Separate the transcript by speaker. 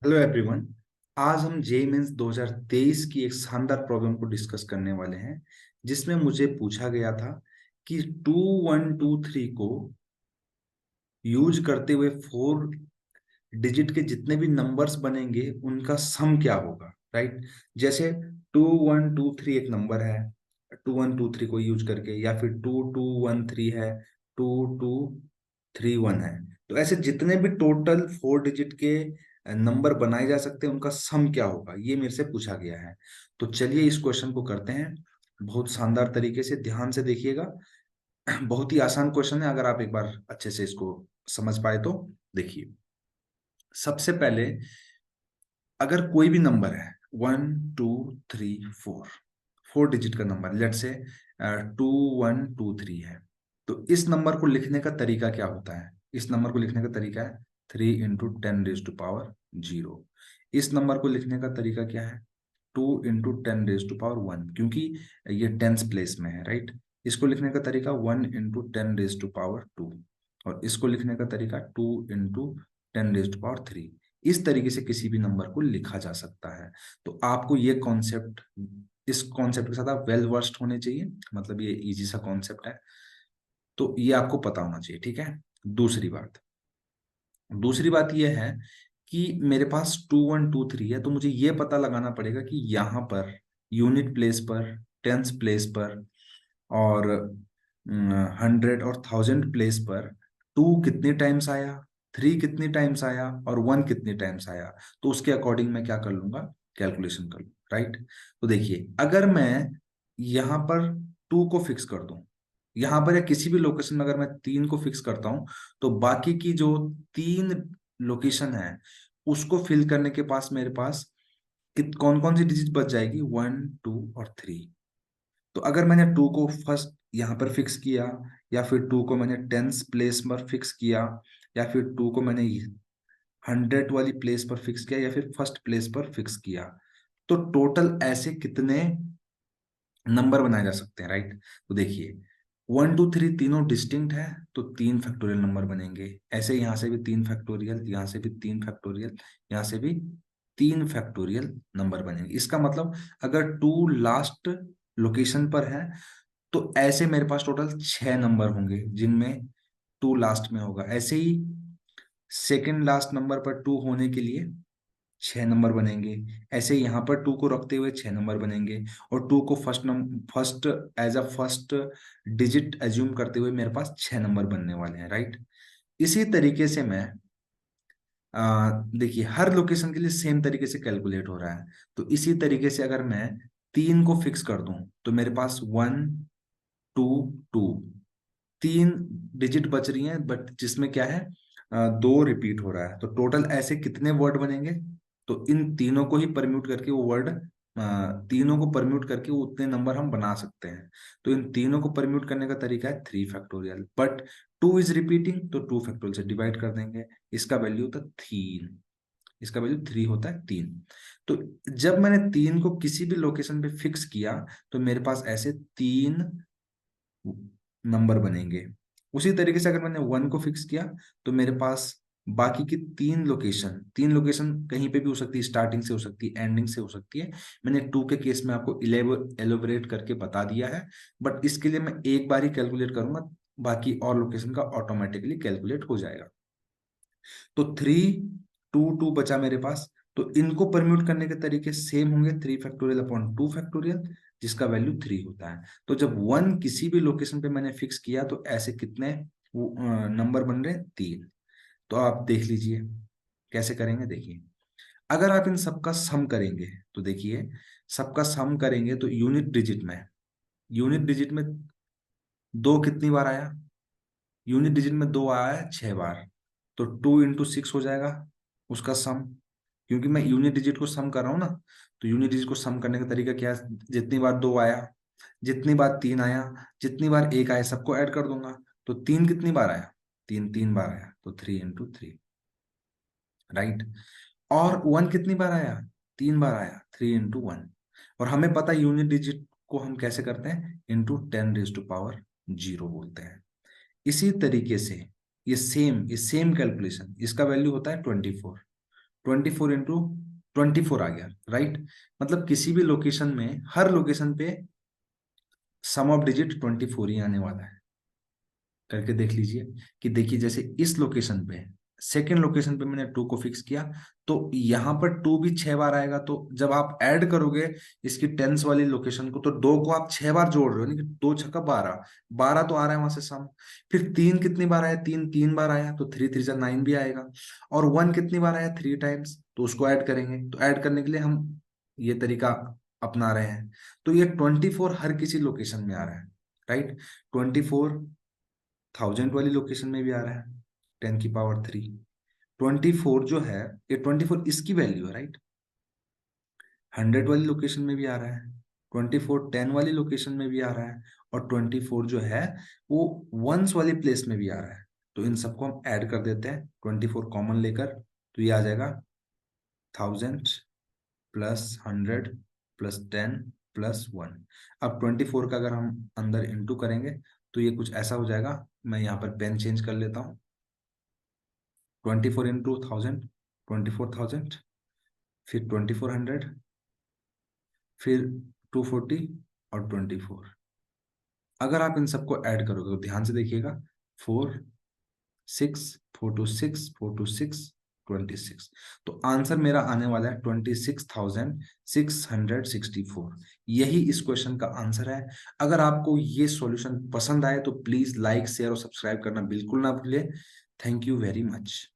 Speaker 1: Hello everyone. आज हम JEE mains 2023 की एक शानदार प्रॉब्लम को डिस्कस करने वाले हैं, जिसमें मुझे पूछा गया था कि 2123 को यूज करते हुए 4 डिजिट के जितने भी नंबर्स बनेंगे उनका सम क्या होगा। राइट। जैसे 2123 एक नंबर है, 2123 को यूज करके, या फिर 2213 है, 2231 है। तो ऐसे जितने भी टोटल 4 डिजिट के नंबर बनाए जा सकते हैं उनका सम क्या होगा, ये मेरे से पूछा गया है। तो चलिए इस क्वेश्चन को करते हैं बहुत शानदार तरीके से। ध्यान से देखिएगा। बहुत ही आसान क्वेश्चन है, अगर आप एक बार अच्छे से इसको समझ पाए तो। देखिए, सबसे पहले अगर कोई भी नंबर है 1234, 4 डिजिट का नंबर, लेट से 2123 है, तो इस नंबर को लिखने का तरीका क्या होता है? इस नंबर को लिखने का तरीका है 3 × 10⁻0। इस नंबर को लिखने का तरीका क्या है? 2 × 10⁻1, क्योंकि ये टेंस प्लेस में है। राइट। इसको लिखने का तरीका 1 × 10⁻2, और इसको लिखने का तरीका 2 × 10⁻3। इस तरीके से किसी भी नंबर को लिखा जा सकता है। तो आपको ये कॉन्सेप्ट, इस कॉन्सेप्ट के साथ आप वेल वर्स्ड होने चाहिए, मतलब ये इजी सा कॉन्सेप्ट है, तो ये आपको पता होना चाहिए। ठीक है। दूसरी बात दूसरी बात ये है कि मेरे पास 2123 है, तो मुझे ये पता लगाना पड़ेगा कि यहाँ पर यूनिट प्लेस पर, टेंस प्लेस पर, और 100 और 1000 प्लेस पर 2 कितने टाइम्स आया, 3 कितने टाइम्स आया, और 1 कितने टाइम्स आया। तो उसके अकॉर्डिंग मैं क्या कर लूंगा, कैलकुलेशन कर लूंगा। राइट। तो देखिए, अगर मैं यहाँ पर 2 को फिक्स कर दूं, यहाँ पर या किसी भी लोकेशन में अगर मैं 3 को फिक्स करता हूं, तो बाकी की जो 3 लोकेशन है उसको फिल करने के पास मेरे पास कौन कौन सी डिजिट बच जाएगी? 1 2 और 3। तो अगर मैंने 2 को फर्स्ट यहाँ पर फिक्स किया, या फिर 2 को मैंने टेंस प्लेस पर फिक्स किया, या फिर 2 को मैंने 100 वाली प्लेस पर फिक्स किया, या फिर फर्स्ट प्लेस पर फिक्स किया, तो टोटल ऐसे कितने नंबर बनाए जा सकते हैं? राइट। तो देखिए, 1 2 3 तीनों डिस्टिंक्ट है, तो 3 फैक्टोरियल नंबर बनेंगे। ऐसे यहाँ से भी 3 फैक्टोरियल, यहाँ से भी 3 फैक्टोरियल, यहाँ से भी 3 फैक्टोरियल नंबर बनेंगे। इसका मतलब अगर 2 लास्ट लोकेशन पर है, तो ऐसे मेरे पास टोटल 6 नंबर होंगे जिनमें 2 लास्ट में होगा। ऐसे ही सेकेंड लास्ट नंबर पर 2 होने के लिए 6 नंबर बनेंगे। ऐसे यहाँ पर 2 को रखते हुए 6 नंबर बनेंगे, और 2 को first as a first digit assume करते हुए मेरे पास 6 नंबर बनने वाले हैं। राइट। इसी तरीके से मैं देखिए, हर लोकेशन के लिए सेम तरीके से कैलकुलेट हो रहा है। तो इसी तरीके से अगर मैं 3 को फिक्स कर दूं, तो मेरे पास 1 2 2 3 डिजिट बच रही हैं, बट जिसमें क्या है, 2 रिपीट हो रहा है। तो टोटल ऐसे कितने वर्ड बनेंगे? तो इन तीनों को ही परम्यूट करके वो वर्ड, तीनों को परम्यूट करके वो उतने नंबर हम बना सकते हैं। तो इन तीनों को परम्यूट करने का तरीका है 3 फैक्टोरियल, बट 2 इज रिपीटिंग, तो 2 फैक्टोरियल से डिवाइड कर देंगे। इसका वैल्यू होता है 3, इसका वैल्यू 3 होता है, 3। तो जब मैंने 3 को किसी भी लोकेशन पे फिक्स किया, तो मेरे पास ऐसे 3 नंबर बनेंगे। उसी तरीके से अगर मैंने 1 को फिक्स किया, तो मेरे पास बाकी की 3 लोकेशन कहीं पे भी हो सकती है, स्टार्टिंग से हो सकती है, एंडिंग से हो सकती है। मैंने 2 के केस में आपको एलोबरेट करके बता दिया है, बट इसके लिए मैं एक बार ही कैलकुलेट करूंगा, बाकी और लोकेशन का ऑटोमेटिकली कैलकुलेट हो जाएगा। तो 3 2 2 बचा मेरे पास। तो इनको परम्यूट करने के तरीके सेम होंगे, 3 फैक्टोरियल अपॉन 2 फैक्टोरियल, जिसका वैल्यू 3 होता है। तो जब 1 किसी भी लोकेशन पे मैंने फिक्स किया, तो ऐसे कितने नंबर बन रहे हैं? 3। तो आप देख लीजिए कैसे करेंगे। देखिए, अगर आप इन सबका सम करेंगे, तो देखिए, सबका सम करेंगे तो यूनिट डिजिट में 2 कितनी बार आया? यूनिट डिजिट में 2 आया है 6 बार। तो 2 × 6 हो जाएगा उसका सम, क्योंकि मैं यूनिट डिजिट को सम कर रहा हूँ ना। तो यूनिट डिजिट को सम करने का तरीका क्या है? जितनी बार 2 आया, जितनी बार 3 आया, जितनी बार 1 आया, सबको ऐड कर दूंगा। तो 3 कितनी बार आया? 3 3 बार आया, तो 3 × 3। राइट। और 1 कितनी बार आया? 3 बार आया, 3 × 1। और हमें पता है यूनिट डिजिट को हम कैसे करते हैं? × 10⁻0 बोलते हैं। इसी तरीके से ये सेम कैलकुलेशन, इसका वैल्यू होता है 24। 24 इंटू 24 आ गया, राइट। मतलब किसी भी लोकेशन में, हर लोकेशन पे सम ऑफ डिजिट 24 ही आने वाला है। करके देख लीजिए कि देखिए जैसे इस लोकेशन पे, सेकेंड लोकेशन पे मैंने 2 को फिक्स किया, तो यहाँ पर 2 भी 6 बार आएगा। तो जब आप ऐड करोगे इसकी टेंस वाली लोकेशन को, तो 2 को आप 6 बार जोड़ रहे हो, नहीं, 2 छक्का 12, 12 तो आ रहा है वहां से सम। फिर 3 कितनी बार आया, 3 3 बार आया, तो 3 3 9 भी आएगा। और 1 कितनी बार आया, 3 टाइम्स, तो उसको ऐड करेंगे। तो ऐड करने के लिए हम ये तरीका अपना रहे हैं। तो ये 24 हर किसी लोकेशन में आ रहा है, राइट। 24 1000 वाली लोकेशन में भी आ रहा है, 10 की पावर 3। 24 जो है, ये 24 इसकी वैल्यू है, राइट। 100 वाली लोकेशन में भी आ रहा है, 24 10 वाली लोकेशन में भी आ रहा है, और 24 जो है वो वंस वाली प्लेस में भी आ रहा है। तो इन सबको हम ऐड कर देते हैं 24 कॉमन लेकर, तो ये आ जाएगा 1000 प्लस 100 प्लस 10 प्लस 1। अब 24 का अगर हम अंदर इंटू करेंगे तो ये कुछ ऐसा हो जाएगा। मैं यहाँ पर पेन चेंज कर लेता हूँ। 24 इंटू 1000, 24,000, फिर 2400, फिर 240 और 24। अगर आप इन सबको ऐड करोगे तो ध्यान से देखिएगा, 4 6 4 2 6 26। तो आंसर मेरा आने वाला है 26,664। यही इस क्वेश्चन का आंसर है। अगर आपको ये सॉल्यूशन पसंद आए तो प्लीज लाइक शेयर और सब्सक्राइब करना बिल्कुल ना भूले। Thank you very much.